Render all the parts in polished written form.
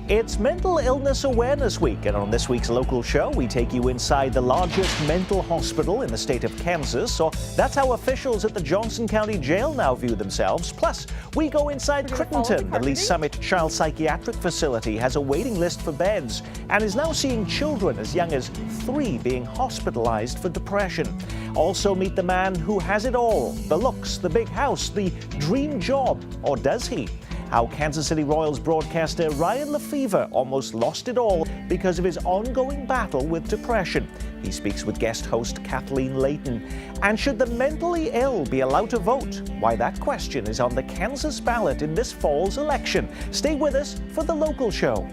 It's Mental Illness Awareness Week, and on this week's local show, we take you inside the largest mental hospital in the state of Kansas, or that's how officials at the Johnson County Jail now view themselves. Plus, we go inside Crittenton. The Lee Summit Child Psychiatric Facility has a waiting list for beds and is now seeing children as young as 3 being hospitalized for depression. Also meet the man who has it all: the looks, the big house, the dream job, or does he? How Kansas City Royals broadcaster Ryan Lefevre almost lost it all because of his ongoing battle with depression. He speaks with guest host Kathleen Layton. And should the mentally ill be allowed to vote? Why, that question is on the Kansas ballot in this fall's election. Stay with us for the local show.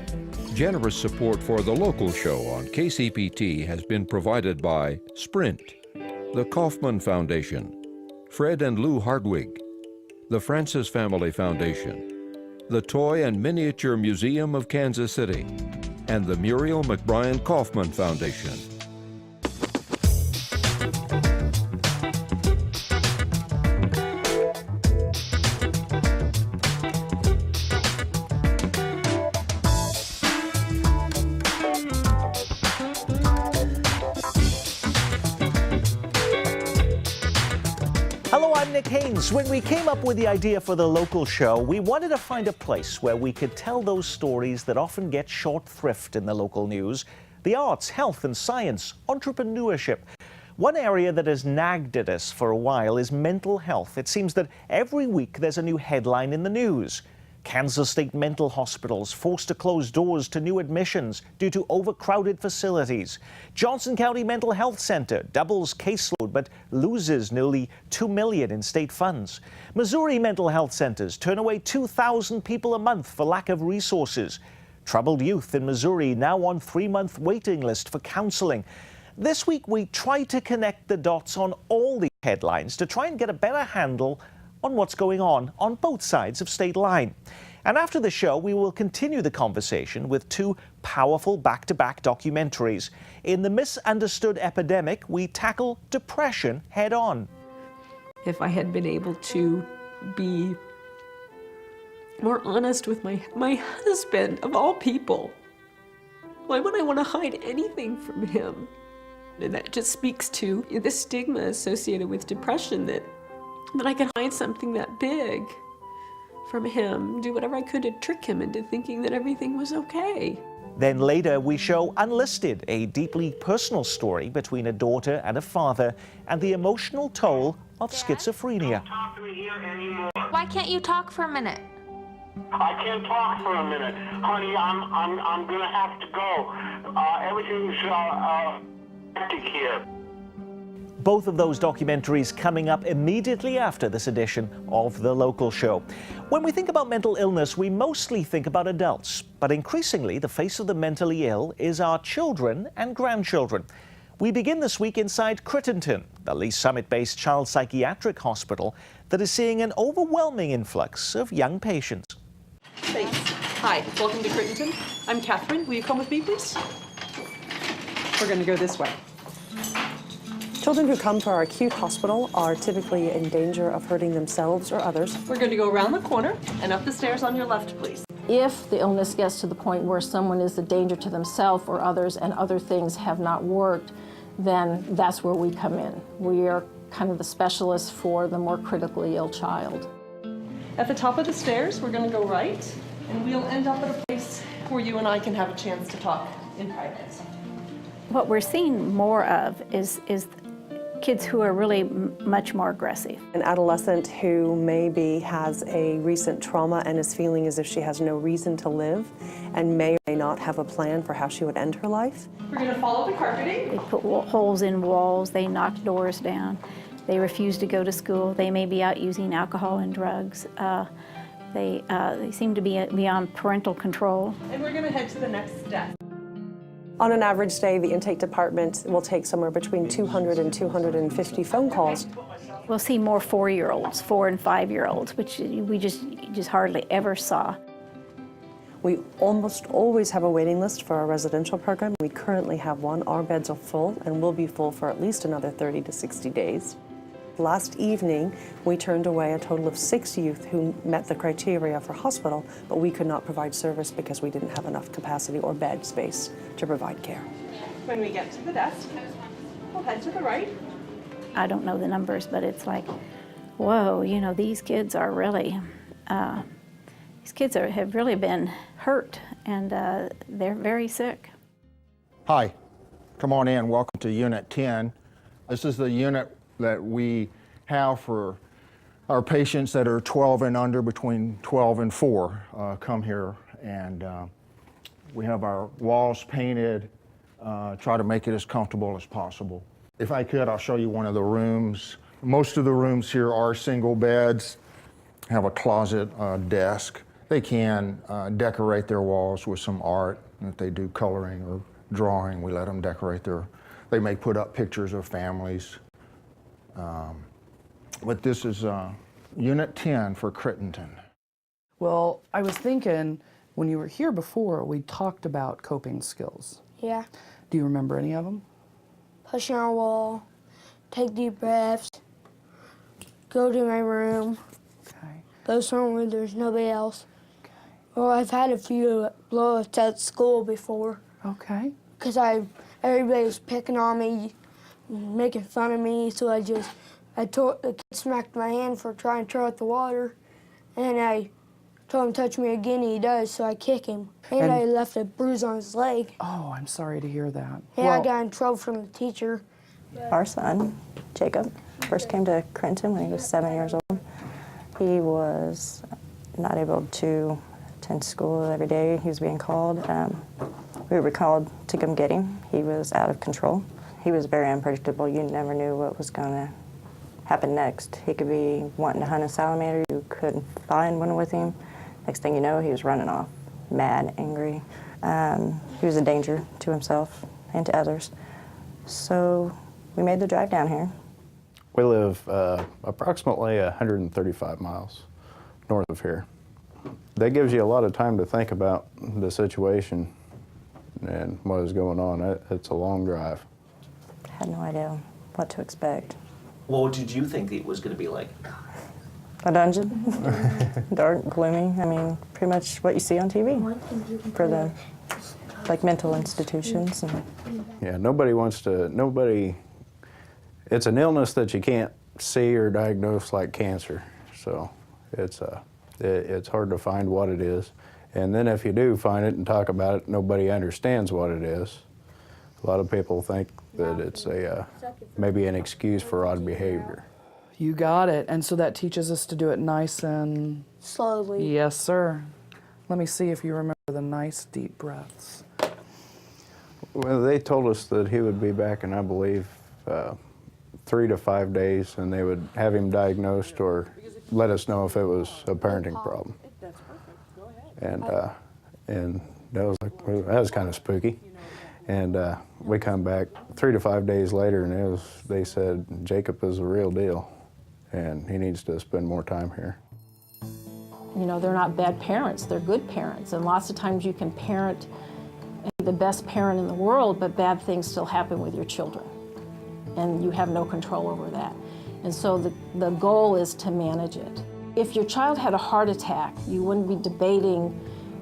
Generous support for the local show on KCPT has been provided by Sprint, the Kaufman Foundation, Fred and Lou Hardwig, the Francis Family Foundation, the Toy and Miniature Museum of Kansas City, and the Muriel McBrien Kaufman Foundation. Hello, I'm Haines. When we came up with the idea for the local show, we wanted to find a place where we could tell those stories that often get short thrift in the local news: the arts, health and science, entrepreneurship. One area that has nagged at us for a while is mental health. It seems that every week there's a new headline in the news. Kansas State mental hospitals forced to close doors to new admissions due to overcrowded facilities. Johnson County Mental Health Center doubles caseload but loses nearly $2 million in state funds. Missouri mental health centers turn away 2,000 people a month for lack of resources. Troubled youth in Missouri now on 3-month waiting list for counseling. This week we try to connect the dots on all these headlines to try and get a better handle on what's going on both sides of state line. And after the show, we will continue the conversation with 2 powerful back-to-back documentaries. In The Misunderstood Epidemic, we tackle depression head-on. If I had been able to be more honest with my husband, of all people, why would I want to hide anything from him? And that just speaks to the stigma associated with depression, that I could hide something that big from him, do whatever I could to trick him into thinking that everything was okay. Then later we show Unlisted, a deeply personal story between a daughter and a father, and the emotional toll of schizophrenia. Don't talk to me here anymore. Why can't you talk for a minute? I can't talk for a minute, honey. I'm gonna have to go. Everything's hectic here. Both of those documentaries coming up immediately after this edition of The Local Show. When we think about mental illness, we mostly think about adults, but increasingly the face of the mentally ill is our children and grandchildren. We begin this week inside Crittenton, the Lee Summit-based child psychiatric hospital that is seeing an overwhelming influx of young patients. Thanks. Hi, welcome to Crittenton. I'm Catherine. Will you come with me, please? We're going to go this way. Children who come to our acute hospital are typically in danger of hurting themselves or others. We're going to go around the corner and up the stairs on your left, please. If the illness gets to the point where someone is a danger to themselves or others and other things have not worked, then that's where we come in. We are kind of the specialists for the more critically ill child. At the top of the stairs, we're going to go right, and we'll end up at a place where you and I can have a chance to talk in private. What we're seeing more of is kids who are really much more aggressive. An adolescent who maybe has a recent trauma and is feeling as if she has no reason to live and may or may not have a plan for how she would end her life. We're going to follow the carpeting. They put holes in walls, they knock doors down, they refuse to go to school, they may be out using alcohol and drugs. They seem to be beyond parental control. And we're going to head to the next step. On an average day, the intake department will take somewhere between 200 and 250 phone calls. We'll see more 4-year-olds, 4 and 5-year-olds, which we just hardly ever saw. We almost always have a waiting list for our residential program. We currently have one. Our beds are full and will be full for at least another 30 to 60 days. Last evening, we turned away a total of 6 youth who met the criteria for hospital, but we could not provide service because we didn't have enough capacity or bed space to provide care. When we get to the desk, we'll head to the right. I don't know the numbers, but it's like, whoa, you know, these kids are really, have really been hurt, and they're very sick. Hi, come on in. Welcome to Unit 10. This is the unit that we have for our patients that are 12 and under, between 12 and 4, come here, and we have our walls painted, try to make it as comfortable as possible. If I could, I'll show you one of the rooms. Most of the rooms here are single beds, have a closet, desk. They can decorate their walls with some art. If they do coloring or drawing, we let them decorate they may put up pictures of families. But this is Unit 10 for Crittenton. Well, I was thinking, when you were here before, we talked about coping skills. Yeah. Do you remember any of them? Pushing on a wall, take deep breaths, go to my room, go somewhere where there's nobody else. Okay. Well, I've had a few blow-ups at school before. Okay. Because everybody was picking on me, making fun of me, so the kid smacked my hand for trying to throw out the water, and I told him to touch me again, and he does, so I kick him. And I left a bruise on his leg. Oh, I'm sorry to hear that. Yeah, I got in trouble from the teacher. Our son, Jacob, first came to Crittenton when he was 7 years old. He was not able to attend school every day. He was being called. We were called to come get him. He was out of control. He was very unpredictable. You never knew what was going to happen next. He could be wanting to hunt a salamander. You couldn't find one with him. Next thing you know, he was running off, mad, angry. He was a danger to himself and to others. So we made the drive down here. We live approximately 135 miles north of here. That gives you a lot of time to think about the situation and what is going on. It's a long drive. I had no idea what to expect. What did you think it was going to be like? A dungeon, dark, gloomy. I mean, pretty much what you see on TV for the mental institutions. Yeah, it's an illness that you can't see or diagnose like cancer. So it's hard to find what it is. And then if you do find it and talk about it, nobody understands what it is. A lot of people think that it's maybe an excuse for odd behavior. You got it. And so that teaches us to do it nice and... slowly. Yes, sir. Let me see if you remember the nice deep breaths. Well, they told us that he would be back in, I believe, 3 to 5 days, and they would have him diagnosed or let us know if it was a parenting problem. And that was that was kind of spooky. And we come back 3 to 5 days later, and they said Jacob is the real deal, and he needs to spend more time here. You know, they're not bad parents, they're good parents, and lots of times you can parent and be the best parent in the world, but bad things still happen with your children, and you have no control over that. And so the goal is to manage it. If your child had a heart attack, you wouldn't be debating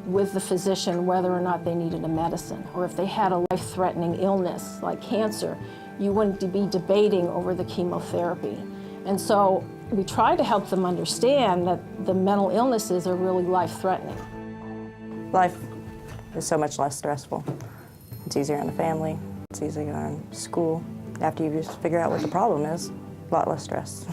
with the physician whether or not they needed a medicine, or if they had a life-threatening illness like cancer, you wouldn't be debating over the chemotherapy. And so we try to help them understand that the mental illnesses are really life-threatening. Life is so much less stressful. It's easier on the family, it's easier on school. After you just figure out what the problem is, a lot less stress.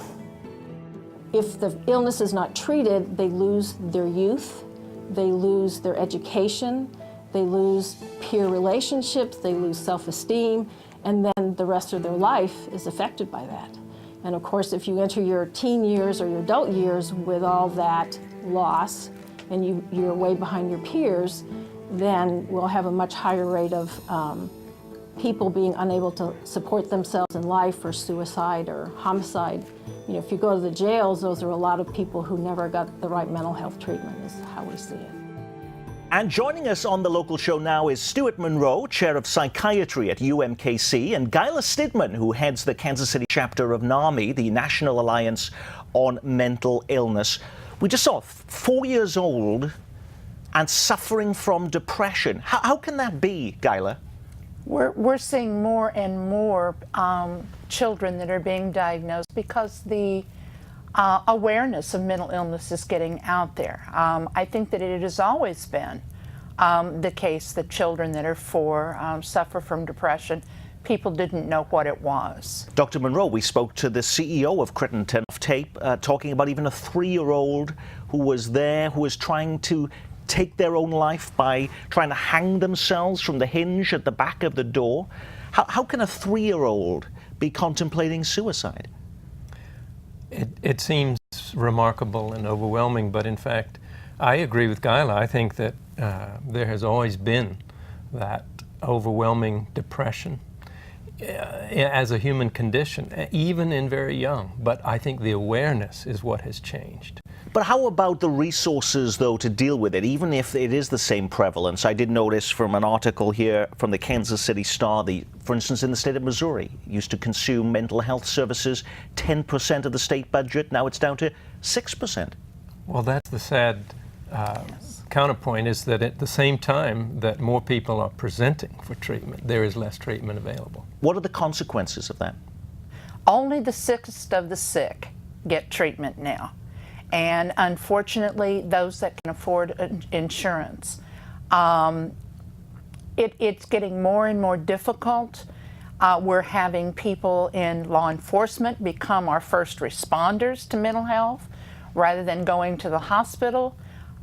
If the illness is not treated, they lose their youth, they lose their education, they lose peer relationships, they lose self-esteem, and then the rest of their life is affected by that. And of course, if you enter your teen years or your adult years with all that loss, and you're way behind your peers, then we'll have a much higher rate of people being unable to support themselves in life, or suicide or homicide. You know, if you go to the jails, those are a lot of people who never got the right mental health treatment, is how we see it. And joining us on the local show now is Stuart Monroe, Chair of Psychiatry at UMKC, and Guyla Stidman, who heads the Kansas City chapter of NAMI, the National Alliance on Mental Illness. We just saw 4 years old and suffering from depression. How can that be, Guyla? We're seeing more and more children that are being diagnosed because the awareness of mental illness is getting out there. I think that it has always been the case that children that are 4 suffer from depression. People didn't know what it was. Dr. Monroe, we spoke to the CEO of Crittenton off tape, talking about even a 3-year-old who was there, who was trying to take their own life by trying to hang themselves from the hinge at the back of the door. How can a 3-year-old be contemplating suicide? It seems remarkable and overwhelming, but in fact, I agree with Guyla. I think that there has always been that overwhelming depression as a human condition, even in very young. But I think the awareness is what has changed. But how about the resources, though, to deal with it, even if it is the same prevalence? I did notice from an article here from the Kansas City Star, for instance, in the state of Missouri, used to consume mental health services 10% of the state budget. Now it's down to 6%. Well, that's the sad counterpoint, is that at the same time that more people are presenting for treatment, there is less treatment available. What are the consequences of that? Only the sickest of the sick get treatment now. And unfortunately, those that can afford insurance. It's getting more and more difficult. We're having people in law enforcement become our first responders to mental health rather than going to the hospital.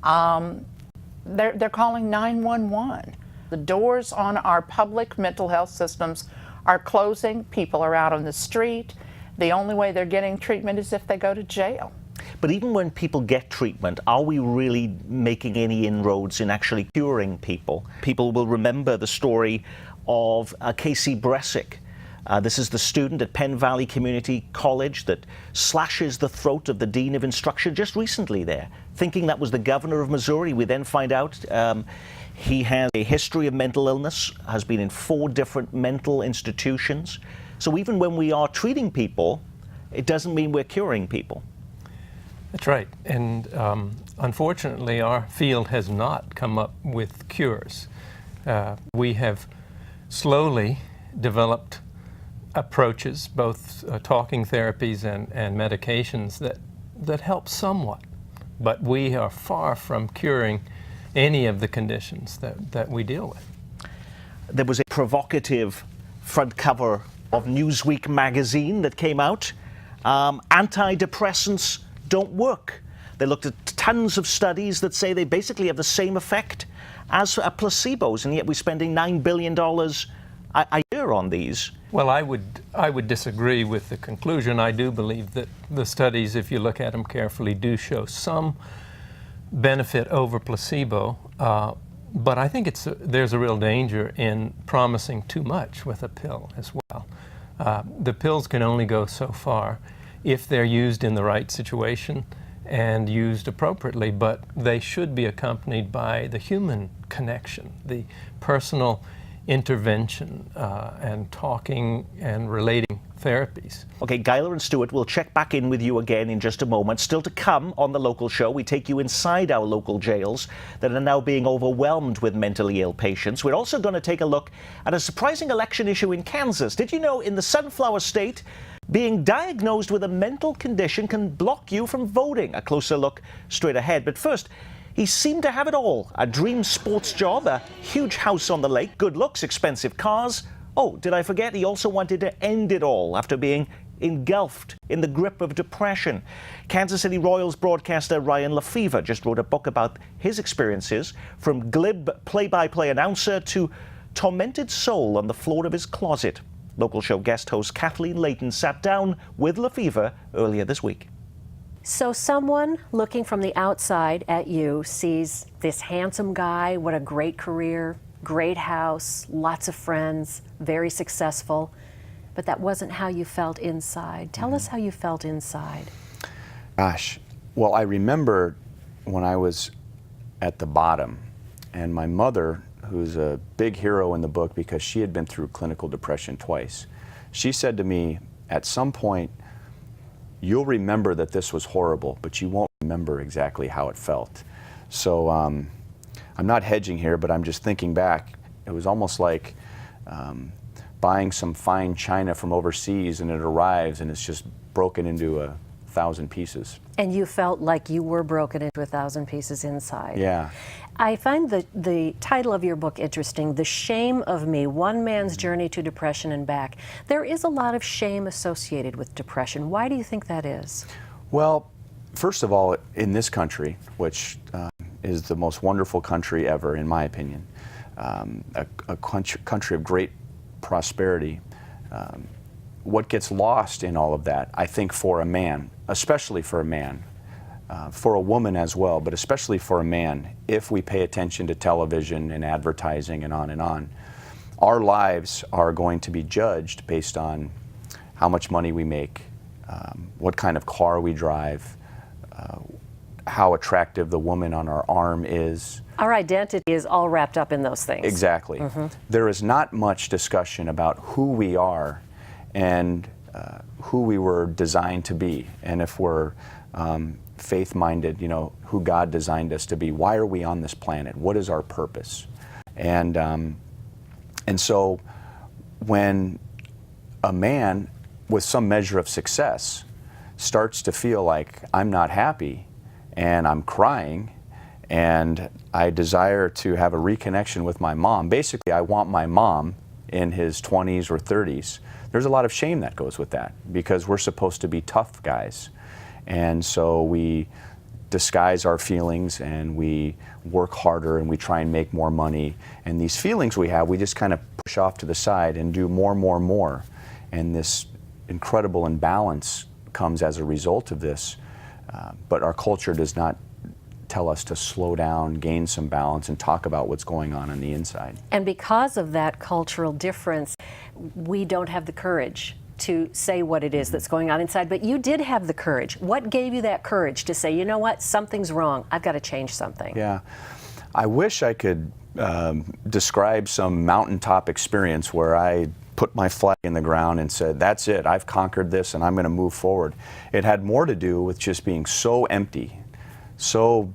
They're calling 911. The doors on our public mental health systems are closing. People are out on the street. The only way they're getting treatment is if they go to jail. But even when people get treatment, are we really making any inroads in actually curing people? People will remember the story of Casey Bressick. This is the student at Penn Valley Community College that slashes the throat of the Dean of Instruction just recently there, thinking that was the governor of Missouri. We then find out he has a history of mental illness, has been in 4 different mental institutions. So even when we are treating people, it doesn't mean we're curing people. That's right. And unfortunately, our field has not come up with cures. We have slowly developed approaches, both talking therapies and medications that help somewhat. But we are far from curing any of the conditions that we deal with. There was a provocative front cover of Newsweek magazine that came out. Antidepressants don't work. They looked at tons of studies that say they basically have the same effect as placebos, and yet we're spending $9 billion a year on these. Well, I would disagree with the conclusion. I do believe that the studies, if you look at them carefully, do show some benefit over placebo, but I think there's a real danger in promising too much with a pill as well. The pills can only go so far if they're used in the right situation and used appropriately, but they should be accompanied by the human connection, the personal intervention and talking and relating therapies. Okay, Guyla and Stuart, we'll check back in with you again in just a moment. Still to come on the local show, we take you inside our local jails that are now being overwhelmed with mentally ill patients. We're also going to take a look at a surprising election issue in Kansas. Did you know in the Sunflower State, being diagnosed with a mental condition can block you from voting? A closer look straight ahead. But first, he seemed to have it all. A dream sports job, a huge house on the lake, good looks, expensive cars. Oh, did I forget? He also wanted to end it all after being engulfed in the grip of depression. Kansas City Royals broadcaster Ryan Lefevre just wrote a book about his experiences, from glib play-by-play announcer to tormented soul on the floor of his closet. Local show guest host Kathleen Layton sat down with Lefevre earlier this week. So someone looking from the outside at you sees this handsome guy, what a great career, great house, lots of friends, very successful, but that wasn't how you felt inside. Tell us how you felt inside. Gosh, well, I remember when I was at the bottom And my mother, who's a big hero in the book because she had been through clinical depression twice, she said to me, at some point, you'll remember that this was horrible, but you won't remember exactly how it felt. So I'm not hedging here, but I'm just thinking back. It was almost like buying some fine china from overseas, and it arrives and it's just broken into 1,000 pieces. And you felt like you were broken into 1,000 pieces inside. Yeah. I find the title of your book interesting, The Shame of Me, One Man's Journey to Depression and Back. There is a lot of shame associated with depression. Why do you think that is? Well, first of all, in this country, which is the most wonderful country ever, in my opinion, a country of great prosperity, what gets lost in all of that, I think for a man, especially for a man, for a woman as well, but especially for a man, if we pay attention to television and advertising and on, our lives are going to be judged based on how much money we make, what kind of car we drive, how attractive the woman on our arm is. Our identity is all wrapped up in those things. Exactly. There is not much discussion about who we are and who we were designed to be, and if we're faith-minded, you know, who God designed us to be. Why are we on this planet? What is our purpose? And so when a man with some measure of success starts to feel like I'm not happy and I'm crying and I desire to have a reconnection with my mom, basically I want my mom in his 20s or 30s, there's a lot of shame that goes with that because we're supposed to be tough guys. And so we disguise our feelings and we work harder and we try and make more money. And these feelings we have, we just kind of push off to the side and do more. And this incredible imbalance comes as a result of this. But our culture does not tell us to slow down, gain some balance, and talk about what's going on the inside. And because of that cultural difference, we don't have the courage to say what it is that's going on inside. But you did have the courage. What gave you that courage to say, you know what, something's wrong, I've got to change something? Yeah, I wish I could describe some mountaintop experience where I put my flag in the ground and said, that's it, I've conquered this and I'm going to move forward. It had more to do with just being so empty, so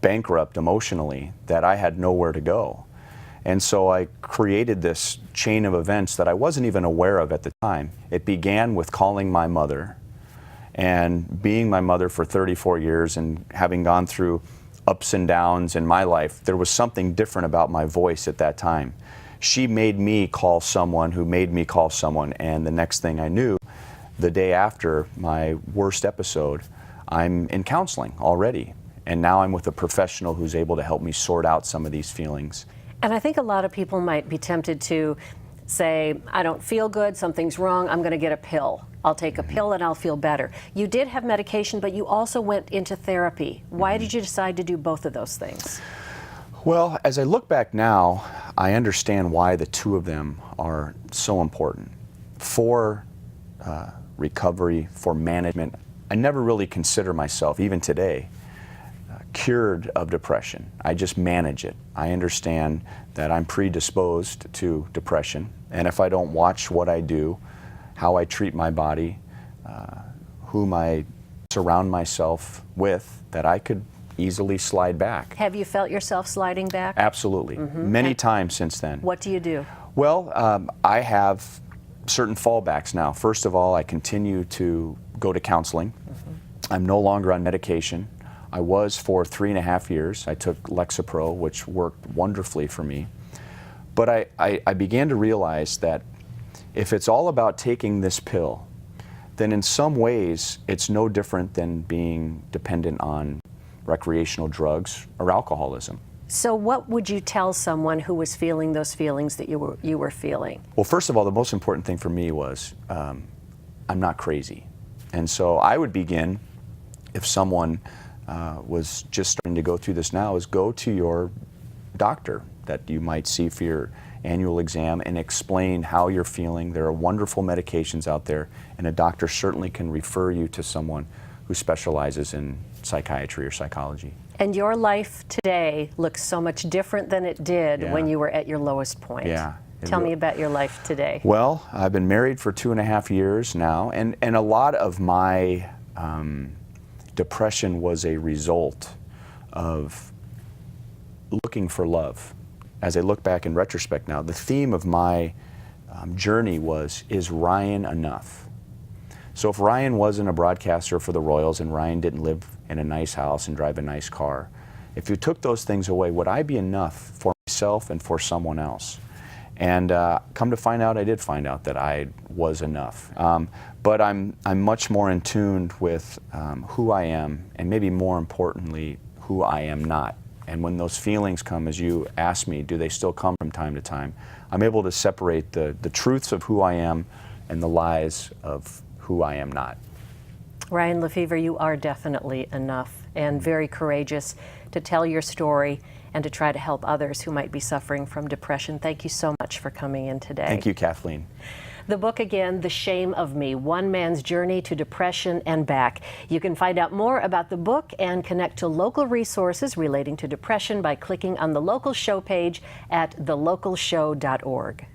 bankrupt emotionally that I had nowhere to go. And so I created this chain of events that I wasn't even aware of at the time. It began with calling my mother and being my mother for 34 years and having gone through ups and downs in my life. There was something different about my voice at that time. She made me call someone who made me call someone, and the next thing I knew, the day after my worst episode, I'm in counseling already. And now I'm with a professional who's able to help me sort out some of these feelings. And I think a lot of people might be tempted to say, I don't feel good, something's wrong, I'm going to get a pill. I'll take a pill and I'll feel better. You did have medication, but you also went into therapy. Why did you decide to do both of those things? Well, as I look back now, I understand why the two of them are so important. For recovery, for management, I never really consider myself, even today, cured of depression. I just manage it. I understand that I'm predisposed to depression, and if I don't watch what I do, how I treat my body, whom I surround myself with, that I could easily slide back. Have you felt yourself sliding back? Absolutely. Many times since then. What do you do? Well, I have certain fallbacks now. First of all, I continue to go to counseling. I'm no longer on medication. I was for 3.5 years. I took Lexapro, which worked wonderfully for me. But I began to realize that if it's all about taking this pill, then in some ways it's no different than being dependent on recreational drugs or alcoholism. So what would you tell someone who was feeling those feelings that you were feeling? Well, first of all, the most important thing for me was I'm not crazy. And so I would begin, if someone was just starting to go through this now, is go to your doctor that you might see for your annual exam and explain how you're feeling. There are wonderful medications out there, and a doctor certainly can refer you to someone who specializes in psychiatry or psychology. And your life today looks so much different than it did when you were at your lowest point. Yeah. Tell me about your life today. Well, I've been married for 2.5 years now, and a lot of my depression was a result of looking for love. As I look back in retrospect now, the theme of my journey was, is Ryan enough? So if Ryan wasn't a broadcaster for the Royals and Ryan didn't live in a nice house and drive a nice car, if you took those things away, would I be enough for myself and for someone else? And come to find out, I did find out that I was enough. But I'm much more in tune with who I am, and maybe more importantly, who I am not. And when those feelings come, as you ask me, do they still come from time to time? I'm able to separate the truths of who I am and the lies of who I am not. Ryan Lefevre, you are definitely enough and very courageous to tell your story and to try to help others who might be suffering from depression. Thank you so much for coming in today. Thank you, Kathleen. The book again, The Shame of Me, One Man's Journey to Depression and Back. You can find out more about the book and connect to local resources relating to depression by clicking on the local show page at thelocalshow.org.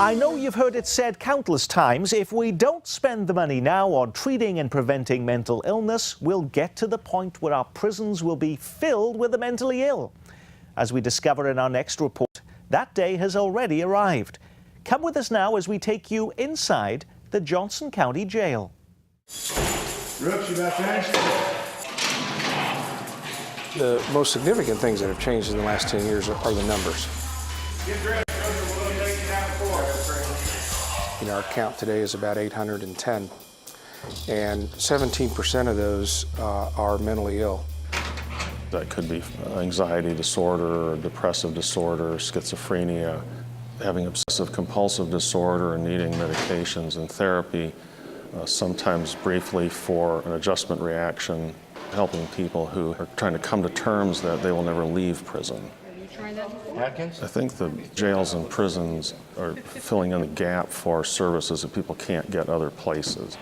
I know you've heard it said countless times, if we don't spend the money now on treating and preventing mental illness, we'll get to the point where our prisons will be filled with the mentally ill. As we discover in our next report, that day has already arrived. Come with us now as we take you inside the Johnson County Jail. Brooks, you about finished? The most significant things that have changed in the last 10 years are the numbers. You know, our count today is about 810, and 17% of those are mentally ill. That could be anxiety disorder, or depressive disorder, schizophrenia, having obsessive compulsive disorder and needing medications and therapy, sometimes briefly for an adjustment reaction, helping people who are trying to come to terms that they will never leave prison. Atkins? I think the jails and prisons are filling in the gap for services that people can't get other places.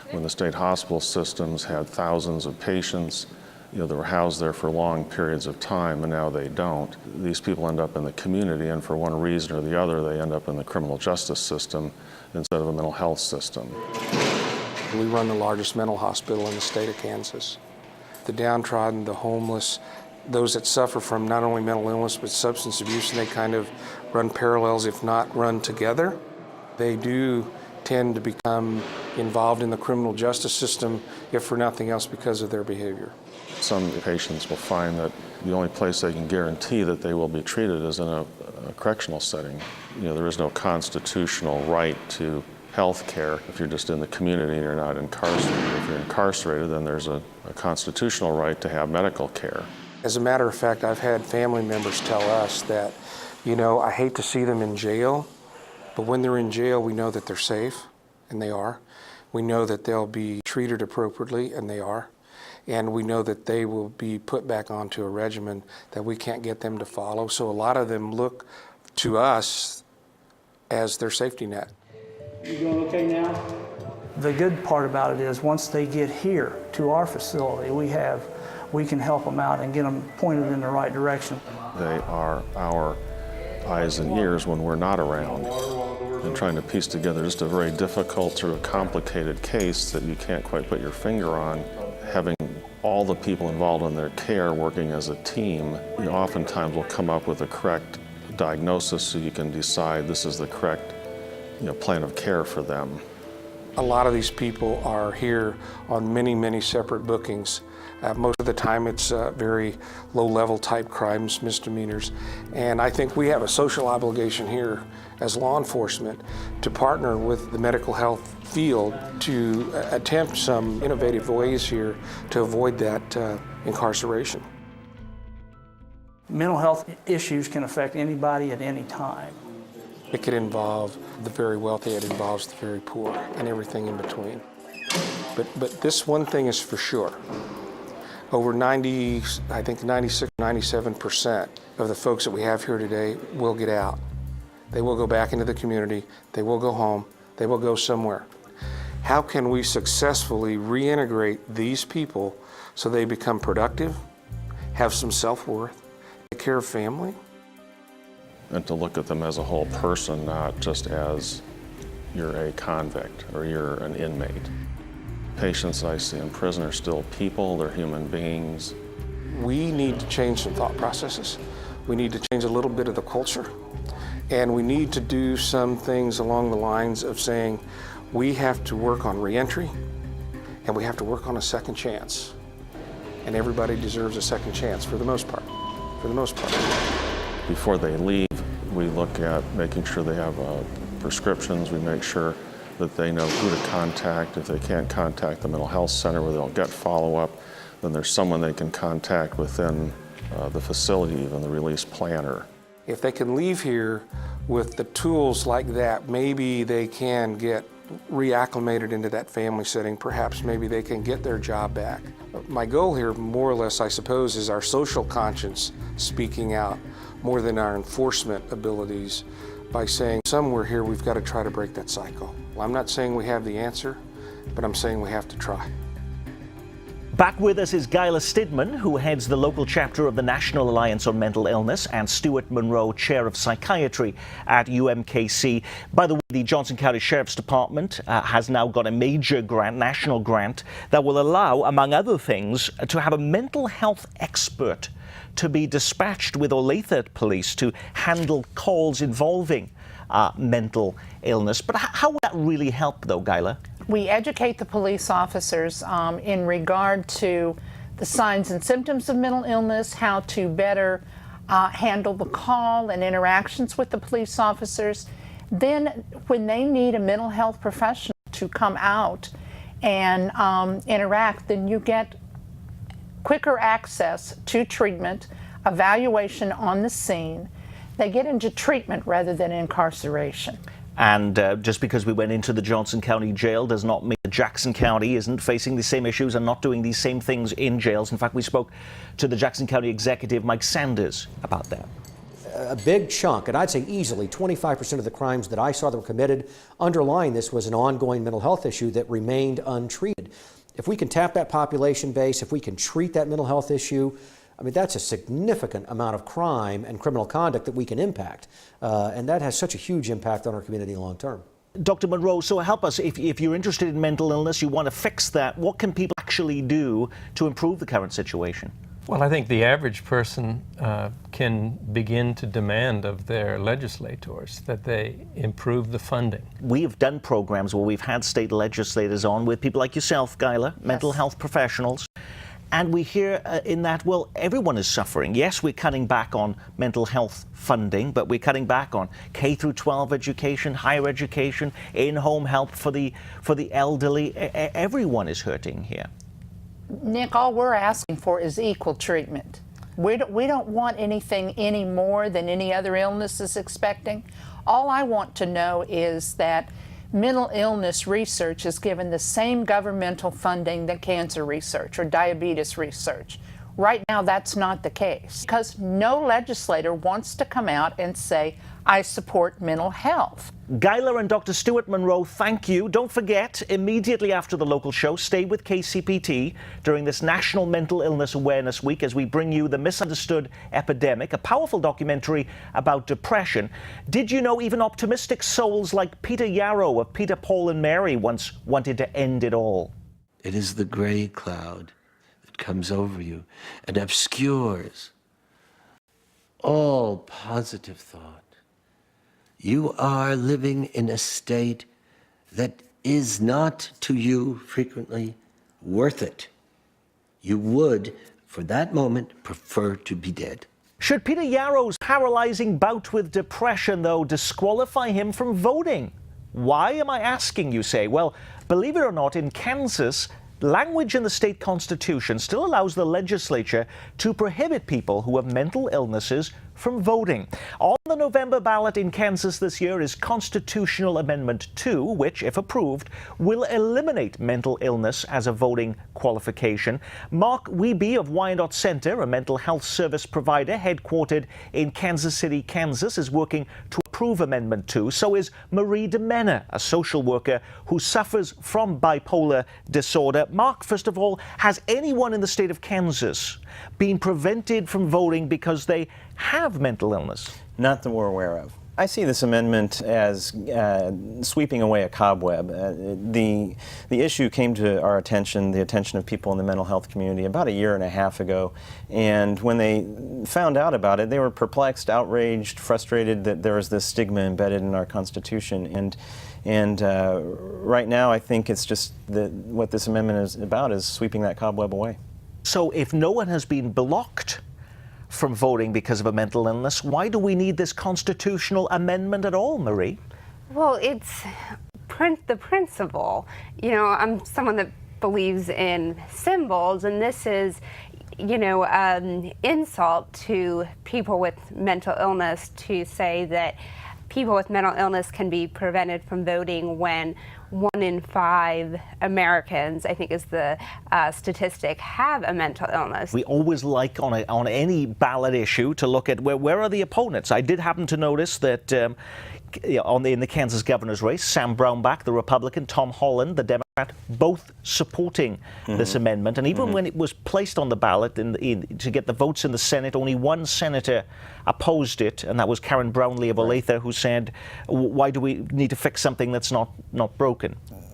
When the state hospital systems had thousands of patients, you know, that were housed there for long periods of time, and now they don't. These people end up in the community, and for one reason or the other, they end up in the criminal justice system instead of a mental health system. We run the largest mental hospital in the state of Kansas. The downtrodden, the homeless, those that suffer from not only mental illness but substance abuse, and they kind of run parallels, if not run together. They do tend to become involved in the criminal justice system, if for nothing else, because of their behavior. Some patients will find that the only place they can guarantee that they will be treated is in a correctional setting. You know, there is no constitutional right to health care if you're just in the community and you're not incarcerated. If you're incarcerated, then there's a constitutional right to have medical care. As a matter of fact, I've had family members tell us that, you know, I hate to see them in jail, but when they're in jail, we know that they're safe, and they are. We know that they'll be treated appropriately, and they are. And we know that they will be put back onto a regimen that we can't get them to follow. So a lot of them look to us as their safety net. You doing okay now? The good part about it is once they get here to our facility, we can help them out and get them pointed in the right direction. They are our eyes and ears when we're not around, and trying to piece together just a very difficult, sort of complicated case that you can't quite put your finger on. Having all the people involved in their care working as a team, you oftentimes will come up with the correct diagnosis so you can decide this is the correct, you know, plan of care for them. A lot of these people are here on many, many separate bookings. Most of the time it's very low-level type crimes, misdemeanors, and I think we have a social obligation here as law enforcement to partner with the medical health field to attempt some innovative ways here to avoid that incarceration. Mental health issues can affect anybody at any time. It could involve the very wealthy, it involves the very poor, and everything in between. But this one thing is for sure. Over 90, I think 96, 97% of the folks that we have here today will get out. They will go back into the community, they will go home, they will go somewhere. How can we successfully reintegrate these people so they become productive, have some self-worth, take care of family? And to look at them as a whole person, not just as you're a convict or you're an inmate. Patients I see in prison are still people, they're human beings. We need to change some thought processes. We need to change a little bit of the culture. And we need to do some things along the lines of saying we have to work on reentry and we have to work on a second chance. And everybody deserves a second chance for the most part. For the most part. Before they leave, we look at making sure they have prescriptions. We make sure that they know who to contact. If they can't contact the mental health center where they'll get follow-up, then there's someone they can contact within the facility, even the release planner. If they can leave here with the tools like that, maybe they can get reacclimated into that family setting. Perhaps maybe they can get their job back. My goal here, more or less, I suppose, is our social conscience speaking out more than our enforcement abilities by saying somewhere here we've got to try to break that cycle. Well, I'm not saying we have the answer, but I'm saying we have to try. Back with us is Guyla Stidman, who heads the local chapter of the National Alliance on Mental Illness, and Stuart Monroe, Chair of Psychiatry at UMKC. By the way, the Johnson County Sheriff's Department has now got a major grant, national grant, that will allow, among other things, to have a mental health expert to be dispatched with Olathe Police to handle calls involving mental illness. But how will that really help, though, Guyla? We educate the police officers in regard to the signs and symptoms of mental illness, how to better handle the call and interactions with the police officers. Then when they need a mental health professional to come out and interact, then you get quicker access to treatment, evaluation on the scene. They get into treatment rather than incarceration. And just because we went into the Johnson County Jail does not mean that Jackson County isn't facing the same issues and not doing these same things in jails. In fact, we spoke to the Jackson County Executive, Mike Sanders, about that. A big chunk, and I'd say easily 25% of the crimes that I saw that were committed underlying this was an ongoing mental health issue that remained untreated. If we can tap that population base, if we can treat that mental health issue, I mean, that's a significant amount of crime and criminal conduct that we can impact. And that has such a huge impact on our community long term. Dr. Monroe, so help us. If you're interested in mental illness, you want to fix that, what can people actually do to improve the current situation? Well, I think the average person can begin to demand of their legislators that they improve the funding. We have done programs where we've had state legislators on with people like yourself, Guyla, mental health professionals. And we hear in that, well, everyone is suffering. Yes, we're cutting back on mental health funding, but we're cutting back on K through 12 education, higher education, in-home help for the elderly. Everyone is hurting here. Nick, all we're asking for is equal treatment. We don't want anything any more than any other illness is expecting. All I want to know is that mental illness research is given the same governmental funding that cancer research or diabetes research. Right now, that's not the case because no legislator wants to come out and say, I support mental health. Guyla and Dr. Stuart Monroe, thank you. Don't forget, immediately after the local show, stay with KCPT during this National Mental Illness Awareness Week as we bring you The Misunderstood Epidemic, a powerful documentary about depression. Did you know even optimistic souls like Peter Yarrow of Peter, Paul and Mary once wanted to end it all? It is the gray cloud that comes over you and obscures all positive thought. You are living in a state that is not to you frequently worth it. You would, for that moment, prefer to be dead. Should Peter Yarrow's paralyzing bout with depression, though, disqualify him from voting? Why am I asking, you say? Well, believe it or not, in Kansas, language in the state constitution still allows the legislature to prohibit people who have mental illnesses from voting. On the November ballot in Kansas this year is Constitutional Amendment 2, which, if approved, will eliminate mental illness as a voting qualification. Mark Wiebe of Wyandotte Center, a mental health service provider headquartered in Kansas City, Kansas, is working to approve Amendment 2. So is Marie DeMena, a social worker who suffers from bipolar disorder. Mark, first of all, has anyone in the state of Kansas been prevented from voting because they have mental illness? Not that we're aware of. I see this amendment as sweeping away a cobweb. The issue came to our attention, the attention of people in the mental health community, about a year and a half ago. And when they found out about it, they were perplexed, outraged, frustrated that there was this stigma embedded in our Constitution. And right now, I think it's just what this amendment is about is sweeping that cobweb away. So if no one has been blocked from voting because of a mental illness, why do we need this constitutional amendment at all, Marie? Well, it's the principle. You know, I'm someone that believes in symbols, and this is, you know, insult to people with mental illness to say that people with mental illness can be prevented from voting when 1 in 5 Americans, I think is the statistic, have a mental illness. We always like on any ballot issue to look at where are the opponents. I did happen to notice that in the Kansas governor's race, Sam Brownback, the Republican, Tom Holland, the Democrat, both supporting this amendment. And even when it was placed on the ballot to get the votes in the Senate, only one senator opposed it, and that was Karen Brownlee of Olathe, who said, why do we need to fix something that's not broken?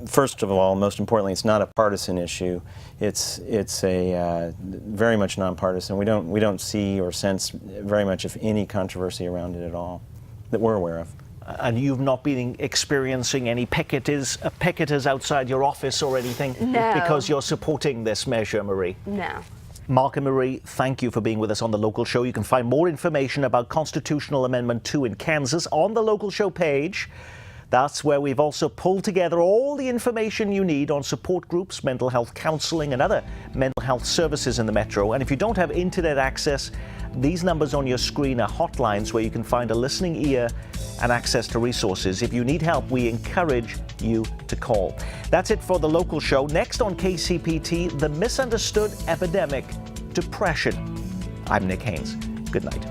First of all, most importantly, it's not a partisan issue. It's a very much nonpartisan. We don't see or sense very much, if any, controversy around it at all that we're aware of. And you've not been experiencing any picketers outside your office or anything? No. Because you're supporting this measure, Marie? No. Mark and Marie, thank you for being with us on The Local Show. You can find more information about Constitutional Amendment 2 in Kansas on the Local Show page. That's where we've also pulled together all the information you need on support groups, mental health counseling, and other mental health services in the metro. And if you don't have internet access, these numbers on your screen are hotlines where you can find a listening ear and access to resources. If you need help, we encourage you to call. That's it for The Local Show. Next on KCPT, the misunderstood epidemic, depression. I'm Nick Haines. Good night.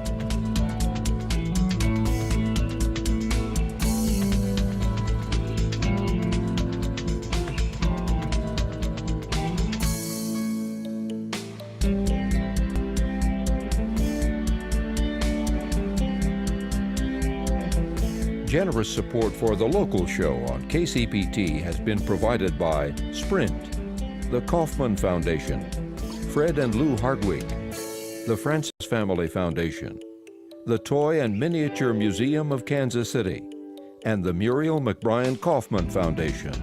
Generous support for The Local Show on KCPT has been provided by Sprint, the Kaufman Foundation, Fred and Lou Hardwick, the Francis Family Foundation, the Toy and Miniature Museum of Kansas City, and the Muriel McBrien Kaufman Foundation.